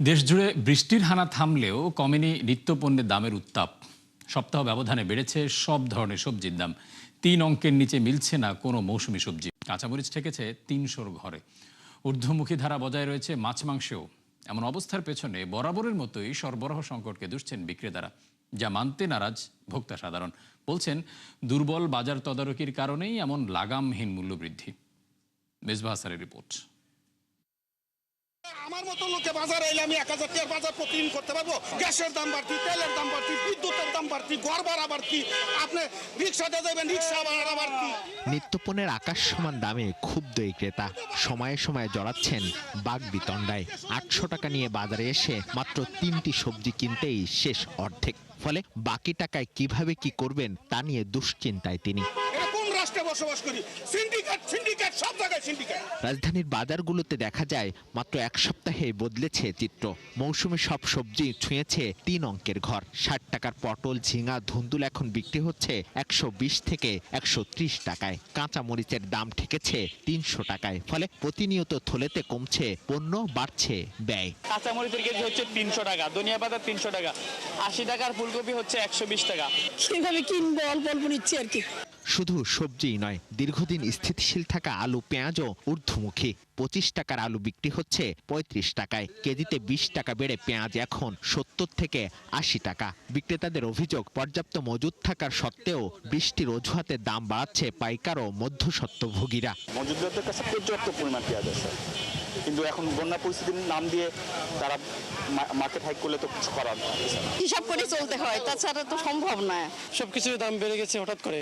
দেশজুড়ে বৃষ্টির হানা থামলেও কমেনি নিত্যপণ্যের দামের উত্তাপ। সপ্তাহ ব্যবধানে বেড়েছে সব ধরনের সবজির দাম। ৩ অঙ্কের নিচে মিলছে না কোনো মৌসুমি সবজি। কাঁচামরিচ ঠেকেছে ৩০০-র ঘরে। ঊর্ধ্বমুখী ধারা বজায় রয়েছে মাছ মাংসেও। এমন অবস্থার পেছনে বরাবরের মতোই সরবরাহ সংকটকে দুষছেন বিক্রেতারা, যা মানতে নারাজ ভোক্তা সাধারণ। বলছেন, দুর্বল বাজার তদারকির কারণেই এমন লাগামহীন মূল্যবৃদ্ধি। মেজবাহ হাসানের রিপোর্ট। আমার মতো লোকে বাজারে এলে আমি ১,০০০ টাকার বাজার প্রতিদিন করতে পারবো? গ্যাসের দাম বাড়তি, তেলের দাম বাড়তি, বিদ্যুতের দাম বাড়তি, ঘর ভাড়া বাড়তি, আপনি রিক্সাতে যাবেন রিক্সা ভাড়া বাড়তি। নিত্যপণ্যের আকাশ সমান দামে ক্ষুব্ধ এই ক্রেতা সময়ে সময়ে জড়াচ্ছেন বাকবিতণ্ডায়। ৮০০ টাকা নিয়ে বাজারে এসে মাত্র ৩টি সবজি কিনতেই শেষ অর্ধেক। ফলে বাকি টাকায় কিভাবে কি করবেন তা নিয়ে দুশ্চিন্তায় তিনি। বসবাস করি, সিন্ডিকেট সব জায়গায় সিন্ডিকেট। রাজধানীর বাজারগুলোতে দেখা যায় মাত্র এক সপ্তাহে বদলেছে চিত্র। মৌসুমে সব সবজি ছুঁয়েছে ৩ অঙ্কের ঘর। ৬০ টাকার পটল, ঝিঙা, ধুন্দুল এখন বিক্রি হচ্ছে ১২০ থেকে ১৩০ টাকায়। কাঁচা মরিচের দাম ঠেকেছে ৩০০ টাকায়। ফলে প্রতিনিয়ত থলেতে কমছে পণ্য, বাড়ছে ব্যয়। কাঁচা মরিচের কেজি হচ্ছে ৩০০ টাকা, ধনিয়া পাতা ৩০০ টাকা, ৮০ টাকার ফুলকপি হচ্ছে ১২০ টাকা। সেইভাবে কিনবো, অল্প অল্প নিচ্ছি আর কি। শুধু সবজিই নয়, দীর্ঘদিন স্থিতিশীল থাকা আলু, পেঁয়াজও ঊর্ধ্বমুখী। ২৫ টাকার আলু বিক্রি হচ্ছে ৩৫ টাকায়। কেজিতে ২০ টাকা বেড়ে পেঁয়াজ এখন ৭০ থেকে ৮০ টাকা। বিক্রেতাদের অভিযোগ, পর্যাপ্ত মজুদ থাকার সত্ত্বেও বৃষ্টির অজুহাতে দাম বাড়াচ্ছে পাইকার ও মধ্যস্বত্বভোগীরা। মজুদদারদের কাছে পর্যাপ্ত পরিমাণ পেঁয়াজ আছে, কিন্তু এখন বন্যা পরিস্থিতির নাম দিয়ে তারা মার্কেট হাইক করলে তো কিছু করার হিসাব করে চলতে হয়, তাছাড়া তো সম্ভব না। সবকিছুর দাম বেড়ে গেছে হঠাৎ করে,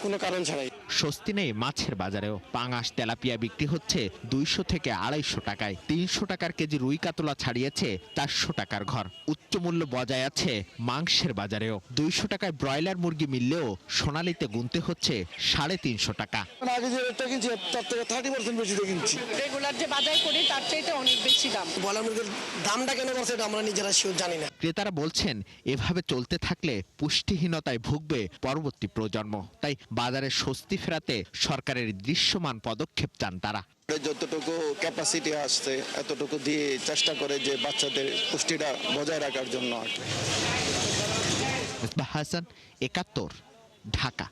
কোনো কারণ ছাড়াই। স্বস্তি নেই মাছের বাজারেও। পাঙাশ, তেলাপিয়া বিক্রি হচ্ছে ২০০ থেকে ২৫০ টাকায়। ৩০০ টাকার কেজি রুই কাতলা ছাড়িয়েছে ৪০০ টাকার ঘর। উচ্চ মূল্য বজায় আছে মাংসের বাজারেও। ২০০ টাকায় ব্রয়লার মুরগি মিললেও সোনালিতে গুনতে হচ্ছে ৩৫০ টাকা। আগে যে রেটটা কিনছি তার থেকে 30% বেশি দিয়ে কিনছি। রেগুলার যে বাজার করি তার চাইতে অনেক বেশি দাম। ব্রয়লার মুরগির দামটা কেন বাড়ছে এটা আমরা নিজেরা শিওর জানি না। ক্রেতারা বলছেন, এভাবে চলতে থাকলে পুষ্টিহীনতায় ভুগবে পরবর্তী প্রজন্ম। তাই বাজারে স্বস্তি ফেরাতে সরকারের দৃশ্যমান পদক্ষেপ চান তারা। যতটুকু ক্যাপাসিটি আসছে এতটুকু দিয়ে চেষ্টা করে যে বাচ্চাদের পুষ্টিটা বজায় রাখার জন্য। মেজবাহ হাসান, ৭১, ঢাকা।